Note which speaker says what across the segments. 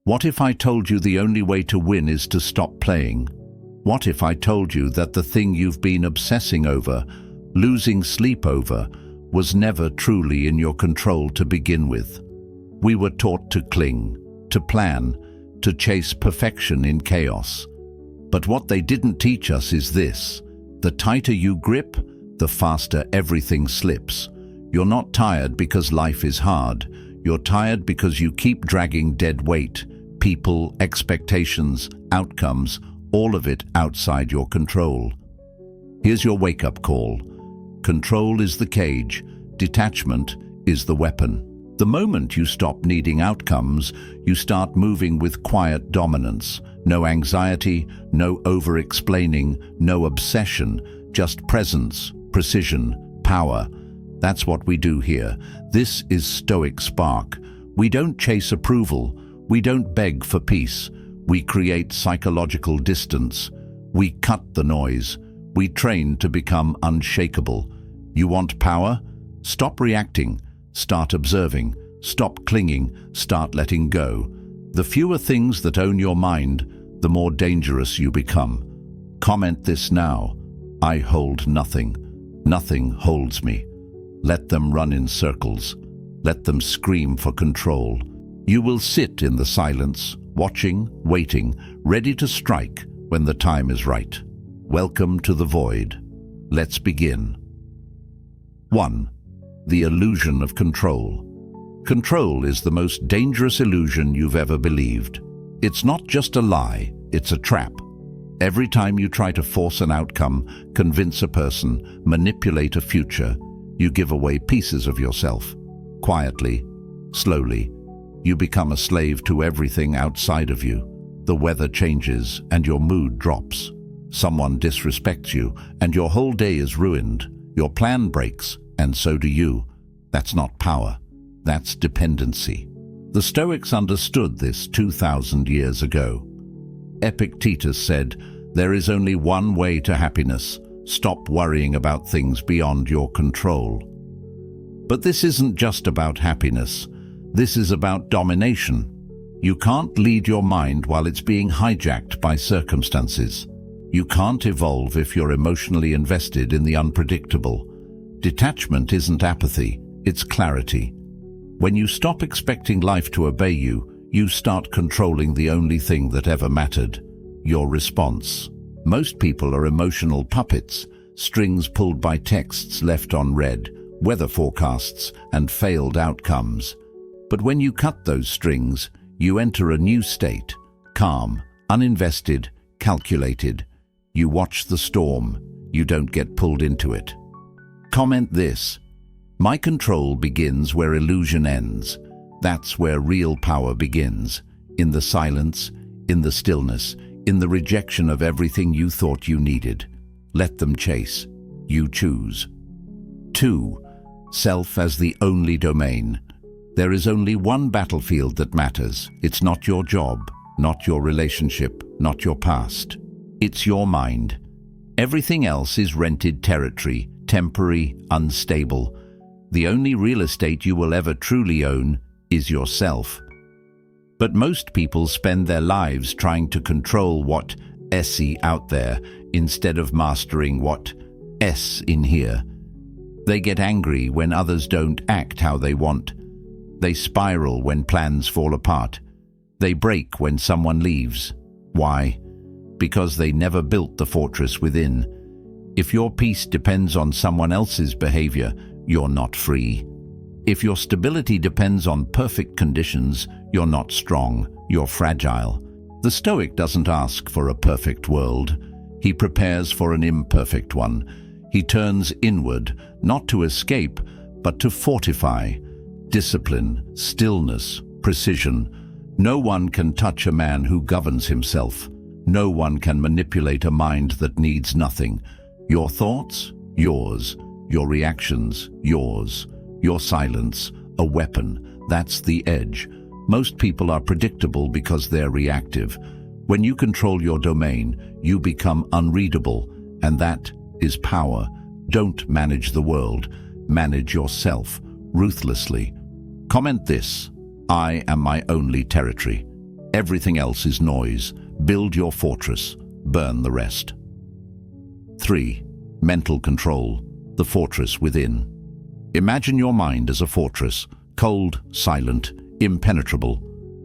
Speaker 1: What if I told you the only way to win is to stop playing? What if I told you that the thing you've been obsessing over, losing sleep over, was never truly in your control to begin with? We were taught to cling, to plan, to chase perfection in chaos. But what they didn't teach us is this: the tighter you grip, the faster everything slips. You're not tired because life is hard. You're tired because you keep dragging dead weight, people, expectations, outcomes, all of it outside your control. Here's your wake-up call. Control is the cage, detachment is the weapon. The moment you stop needing outcomes, you start moving with quiet dominance. No anxiety, no over-explaining, no obsession, just presence, precision, power. That's what we do here. This is Stoic Spark. We don't chase approval. We don't beg for peace. We create psychological distance. We cut the noise. We train to become unshakable. You want power? Stop reacting. Start observing. Stop clinging. Start letting go. The fewer things that own your mind, the more dangerous you become. Comment this now. I hold nothing. Nothing holds me. Let them run in circles. Let them scream for control. You will sit in the silence, watching, waiting, ready to strike when the time is right. Welcome to the void. Let's begin. 1. The illusion of control. Control is the most dangerous illusion you've ever believed. It's not just a lie, it's a trap. Every time you try to force an outcome, convince a person, manipulate a future, you give away pieces of yourself. Quietly, slowly, you become a slave to everything outside of you. The weather changes and your mood drops. Someone disrespects you and your whole day is ruined. Your plan breaks and so do you. That's not power. That's dependency. The Stoics understood this 2,000 years ago. Epictetus said, "There is only one way to happiness. Stop worrying about things beyond your control." But this isn't just about happiness. This is about domination. You can't lead your mind while it's being hijacked by circumstances. You can't evolve if you're emotionally invested in the unpredictable. Detachment isn't apathy, it's clarity. When you stop expecting life to obey you, you start controlling the only thing that ever mattered: your response. Most people are emotional puppets, strings pulled by texts left unread, weather forecasts, and failed outcomes. But when you cut those strings, you enter a new state: calm, uninvested, calculated. You watch the storm, you don't get pulled into it. Comment this: my control begins where illusion ends. That's where real power begins. In the silence, in the stillness, in the rejection of everything you thought you needed. Let them chase. You choose. 2. Self as the only domain. There is only one battlefield that matters. It's not your job, not your relationship, not your past. It's your mind. Everything else is rented territory, temporary, unstable. The only real estate you will ever truly own is yourself. But most people spend their lives trying to control what S-y out there instead of mastering what S in here. They get angry when others don't act how they want. They spiral when plans fall apart. They break when someone leaves. Why? Because they never built the fortress within. If your peace depends on someone else's behavior, you're not free. If your stability depends on perfect conditions, you're not strong, you're fragile. The Stoic doesn't ask for a perfect world. He prepares for an imperfect one. He turns inward, not to escape, but to fortify. Discipline, stillness, precision. No one can touch a man who governs himself. No one can manipulate a mind that needs nothing. Your thoughts? Yours. Your reactions? Yours. Your silence? A weapon. That's the edge. Most people are predictable because they're reactive. When you control your domain, you become unreadable, and that is power. Don't manage the world. Manage yourself, ruthlessly. Comment this: I am my only territory. Everything else is noise. Build your fortress, burn the rest. 3. Mental control, the fortress within. Imagine your mind as a fortress, cold, silent, impenetrable.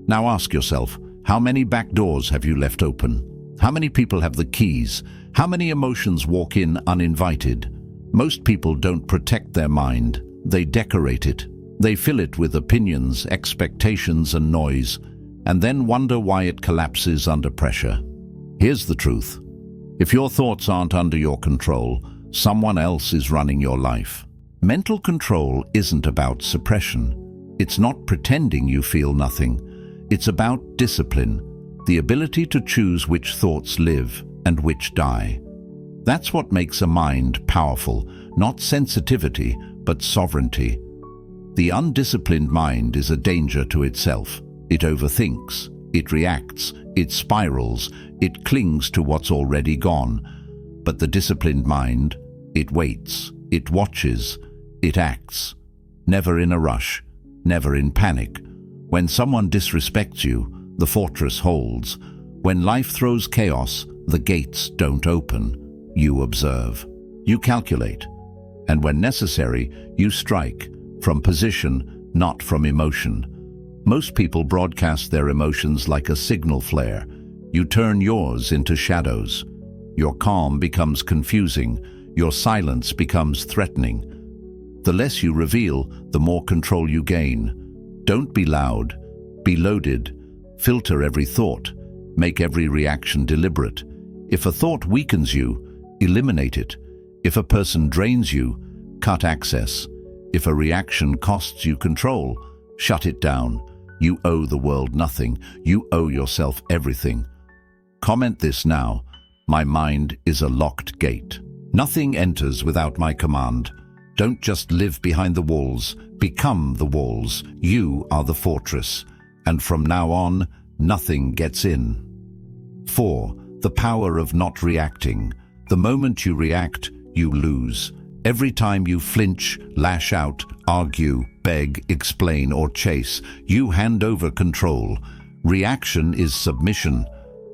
Speaker 1: Now ask yourself, how many back doors have you left open? How many people have the keys? How many emotions walk in uninvited? Most people don't protect their mind, they decorate it. They fill it with opinions, expectations, and noise, and then wonder why it collapses under pressure. Here's the truth. If your thoughts aren't under your control, someone else is running your life. Mental control isn't about suppression. It's not pretending you feel nothing. It's about discipline, the ability to choose which thoughts live and which die. That's what makes a mind powerful, not sensitivity, but sovereignty. The undisciplined mind is a danger to itself. It overthinks, it reacts, it spirals, it clings to what's already gone. But the disciplined mind, it waits, it watches, it acts. Never in a rush, never in panic. When someone disrespects you, the fortress holds. When life throws chaos, the gates don't open. You observe. You calculate. And when necessary, you strike, from position, not from emotion. Most people broadcast their emotions like a signal flare. You turn yours into shadows. Your calm becomes confusing. Your silence becomes threatening. The less you reveal, the more control you gain. Don't be loud. Be loaded. Filter every thought. Make every reaction deliberate. If a thought weakens you, eliminate it. If a person drains you, cut access. If a reaction costs you control, shut it down. You owe the world nothing. You owe yourself everything. Comment this now. My mind is a locked gate. Nothing enters without my command. Don't just live behind the walls. Become the walls. You are the fortress. And from now on, nothing gets in. 4. The power of not reacting. The moment you react, you lose. Every time you flinch, lash out, argue, beg, explain, or chase, you hand over control. Reaction is submission.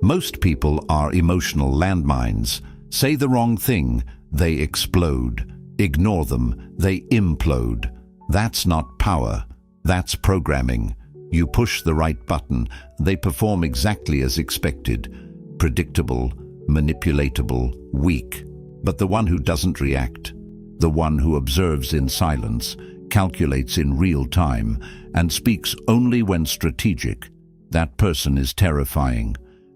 Speaker 1: Most people are emotional landmines. Say the wrong thing, they explode. Ignore them, they implode. That's not power, that's programming. You push the right button, they perform exactly as expected. Predictable, manipulatable, weak. But the one who doesn't react, the one who observes in silence, calculates in real time, and speaks only when strategic, that person is terrifying.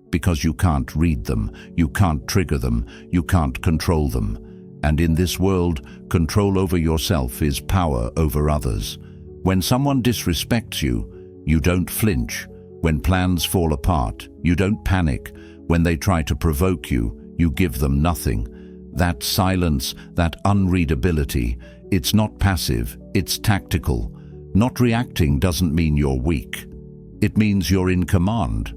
Speaker 1: Because you can't read them, you can't trigger them, you can't control them. And in this world, control over yourself is power over others. When someone disrespects you, you don't flinch. When plans fall apart, you don't panic. When they try to provoke you, you give them nothing. That silence, that unreadability, it's not passive, it's tactical. Not reacting doesn't mean you're weak. It means you're in command.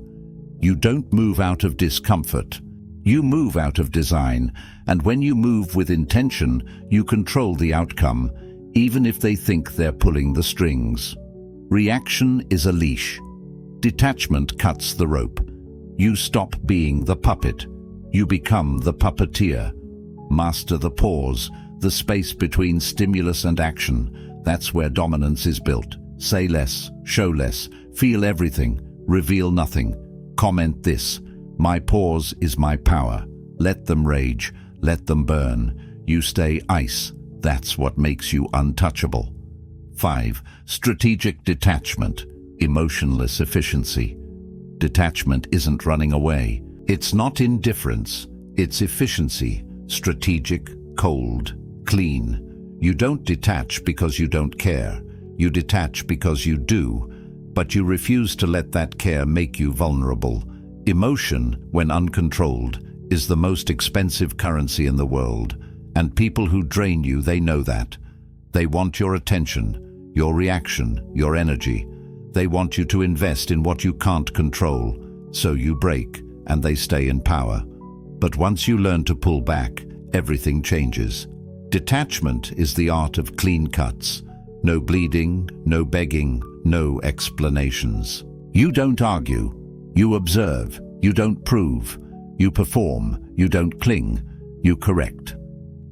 Speaker 1: You don't move out of discomfort. You move out of design, and when you move with intention, you control the outcome, even if they think they're pulling the strings. Reaction is a leash. Detachment cuts the rope. You stop being the puppet. You become the puppeteer. Master the pause, the space between stimulus and action. That's where dominance is built. Say less, show less, feel everything, reveal nothing. Comment this. My pause is my power. Let them rage, let them burn. You stay ice. That's what makes you untouchable. 5. Strategic detachment, emotionless efficiency. Detachment isn't running away. It's not indifference. It's efficiency. Strategic, cold, clean. You don't detach because you don't care. You detach because you do, but you refuse to let that care make you vulnerable. Emotion, when uncontrolled, is the most expensive currency in the world, and people who drain you, they know that. They want your attention, your reaction, your energy. They want you to invest in what you can't control, so you break and they stay in power. But once you learn to pull back, everything changes. Detachment is the art of clean cuts. No bleeding, no begging, no explanations. You don't argue. You observe, you don't prove. You perform, you don't cling, you correct.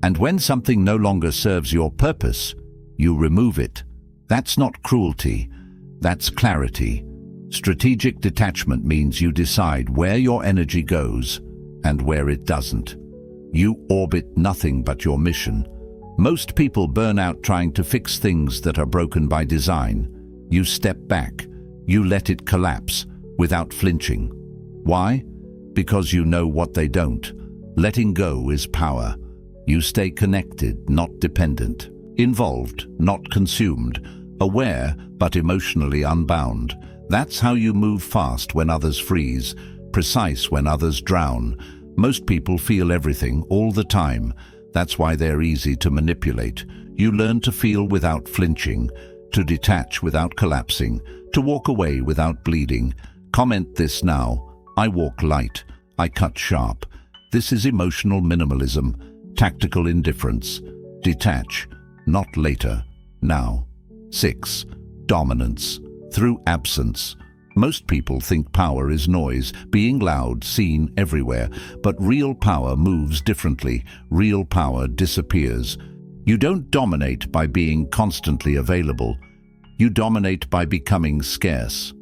Speaker 1: And when something no longer serves your purpose, you remove it. That's not cruelty, that's clarity. Strategic detachment means you decide where your energy goes and where it doesn't. You orbit nothing but your mission. Most people burn out trying to fix things that are broken by design. You step back, you let it collapse without flinching. Why? Because you know what they don't. Letting go is power. You stay connected, not dependent. Involved, not consumed. Aware, but emotionally unbound. That's how you move fast when others freeze, precise when others drown. Most people feel everything all the time. That's why they're easy to manipulate. You learn to feel without flinching, to detach without collapsing, to walk away without bleeding. Comment this now. I walk light. I cut sharp. This is emotional minimalism, tactical indifference. Detach, not later, now. 6. Dominance. Through absence. Most people think power is noise, being loud, seen everywhere. But real power moves differently. Real power disappears. You don't dominate by being constantly available. You dominate by becoming scarce.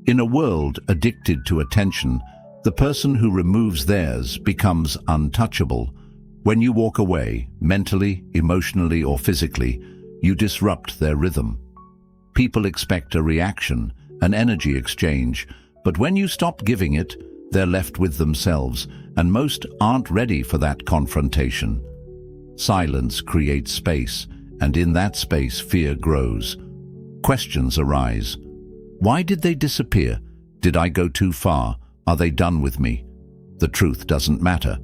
Speaker 1: In a world addicted to attention, the person who removes theirs becomes untouchable. When you walk away, mentally, emotionally, or physically, you disrupt their rhythm. People expect a reaction, an energy exchange, but when you stop giving it, they're left with themselves, and most aren't ready for that confrontation. Silence creates space, and in that space fear grows. Questions arise. Why did they disappear? Did I go too far? Are they done with me? The truth doesn't matter.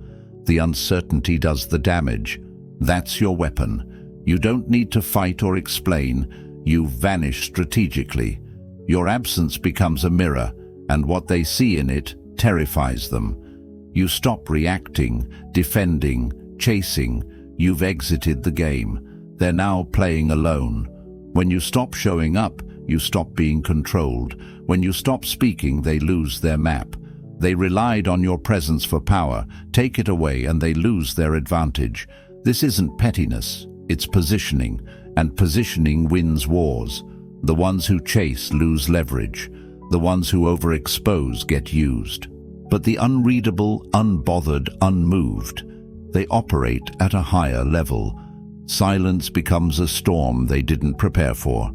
Speaker 1: The uncertainty does the damage. That's your weapon. You don't need to fight or explain. You vanish strategically. Your absence becomes a mirror, and what they see in it terrifies them. You stop reacting, defending, chasing. You've exited the game. They're now playing alone. When you stop showing up, you stop being controlled. When you stop speaking, they lose their map. They relied on your presence for power. Take it away and they lose their advantage. This isn't pettiness, it's positioning, and positioning wins wars. The ones who chase lose leverage. The ones who overexpose get used. But the unreadable, unbothered, unmoved, they operate at a higher level. Silence becomes a storm they didn't prepare for.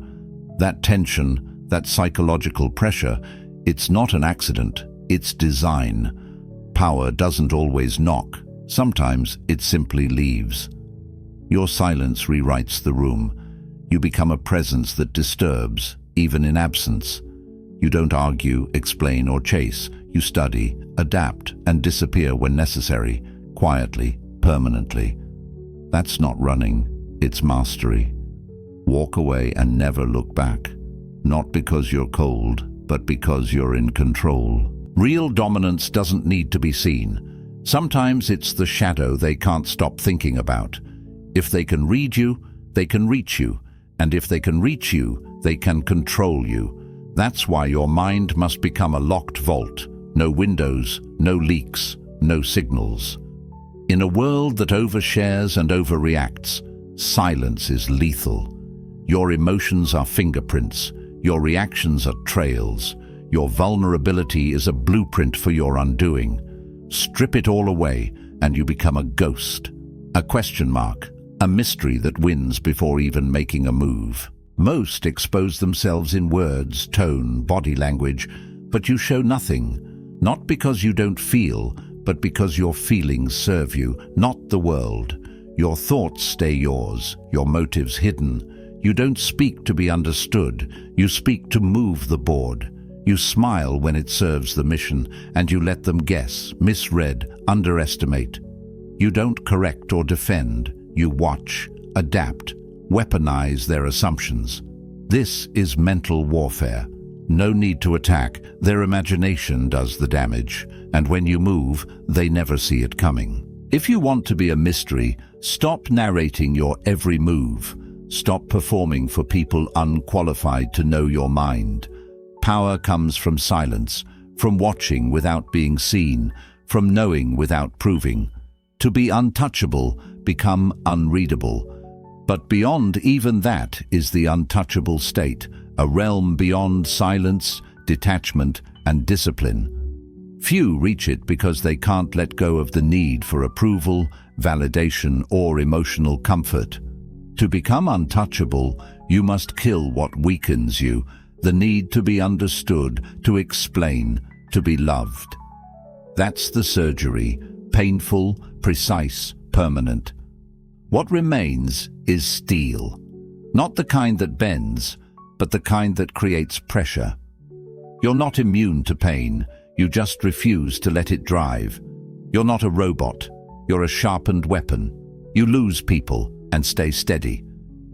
Speaker 1: That tension, that psychological pressure, it's not an accident, it's design. Power doesn't always knock. Sometimes it simply leaves. Your silence rewrites the room. You become a presence that disturbs, even in absence. You don't argue, explain, or chase. You study, adapt, and disappear when necessary, quietly, permanently. That's not running, it's mastery. Walk away and never look back. Not because you're cold, but because you're in control. Real dominance doesn't need to be seen. Sometimes it's the shadow they can't stop thinking about. If they can read you, they can reach you. And if they can reach you, they can control you. That's why your mind must become a locked vault. No windows, no leaks, no signals. In a world that overshares and overreacts, silence is lethal. Your emotions are fingerprints. Your reactions are trails. Your vulnerability is a blueprint for your undoing. Strip it all away, and you become a ghost. A question mark. A mystery that wins before even making a move. Most expose themselves in words, tone, body language, but you show nothing. Not because you don't feel, but because your feelings serve you, not the world. Your thoughts stay yours, your motives hidden. You don't speak to be understood, you speak to move the board. You smile when it serves the mission, and you let them guess, misread, underestimate. You don't correct or defend, you watch, adapt, weaponize their assumptions. This is mental warfare. No need to attack, their imagination does the damage, and when you move, they never see it coming. If you want to be a mystery, stop narrating your every move. Stop performing for people unqualified to know your mind. Power comes from silence, from watching without being seen, from knowing without proving. To be untouchable, become unreadable. But beyond even that is the untouchable state, a realm beyond silence, detachment, and discipline. Few reach it because they can't let go of the need for approval, validation, or emotional comfort. To become untouchable, you must kill what weakens you, the need to be understood, to explain, to be loved. That's the surgery, painful, precise, permanent. What remains is steel. Not the kind that bends, but the kind that creates pressure. You're not immune to pain, you just refuse to let it drive. You're not a robot, you're a sharpened weapon. You lose people and stay steady.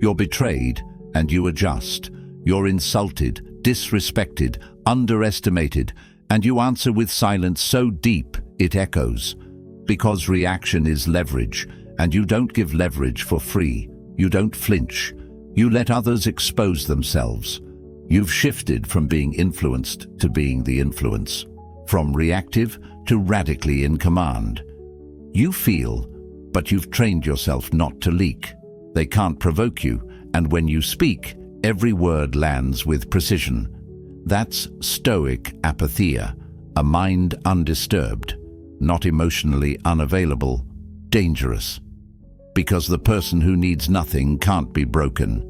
Speaker 1: You're betrayed and you adjust. You're insulted, disrespected, underestimated, and you answer with silence so deep it echoes. Because reaction is leverage, and you don't give leverage for free. You don't flinch. You let others expose themselves. You've shifted from being influenced to being the influence, from reactive to radically in command. You feel, but you've trained yourself not to leak. They can't provoke you, and when you speak, every word lands with precision. That's Stoic apatheia, a mind undisturbed, not emotionally unavailable, dangerous. Because the person who needs nothing can't be broken.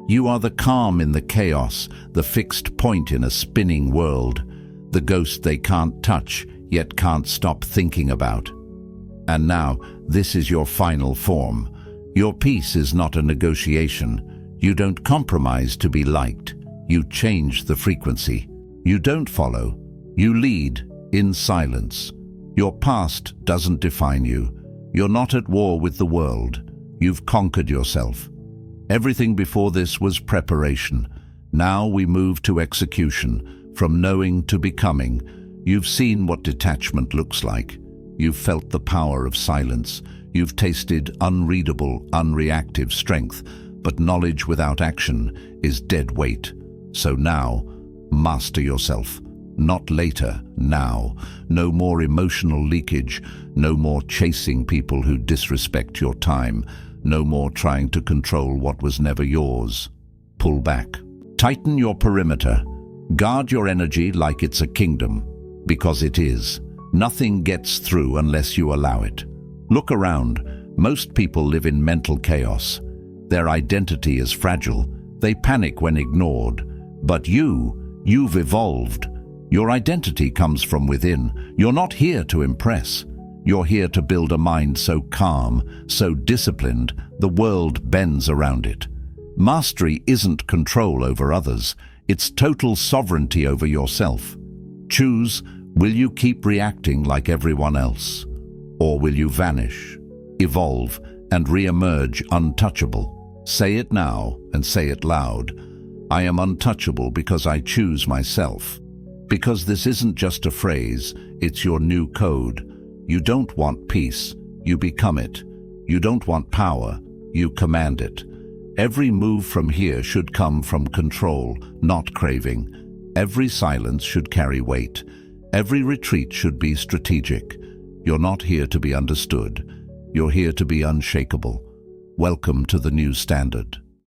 Speaker 1: You are the calm in the chaos, the fixed point in a spinning world, the ghost they can't touch, yet can't stop thinking about. And now, this is your final form. Your peace is not a negotiation. You don't compromise to be liked. You change the frequency. You don't follow. You lead in silence. Your past doesn't define you. You're not at war with the world. You've conquered yourself. Everything before this was preparation. Now we move to execution, from knowing to becoming. You've seen what detachment looks like. You've felt the power of silence. You've tasted unreadable, unreactive strength, but knowledge without action is dead weight. So now, master yourself. Not later, now. No more emotional leakage. No more chasing people who disrespect your time. No more trying to control what was never yours. Pull back. Tighten your perimeter. Guard your energy like it's a kingdom, because it is. Nothing gets through unless you allow it. Look around. Most people live in mental chaos. Their identity is fragile. They panic when ignored. But you've evolved. Your identity comes from within. You're not here to impress. You're here to build a mind so calm, so disciplined, the world bends around it. Mastery isn't control over others. It's total sovereignty over yourself. Choose, will you keep reacting like everyone else? Or will you vanish, evolve, and re-emerge untouchable? Say it now and say it loud. I am untouchable because I choose myself. Because this isn't just a phrase, it's your new code. You don't want peace, you become it. You don't want power, you command it. Every move from here should come from control, not craving. Every silence should carry weight. Every retreat should be strategic. You're not here to be understood. You're here to be unshakable. Welcome to the new standard.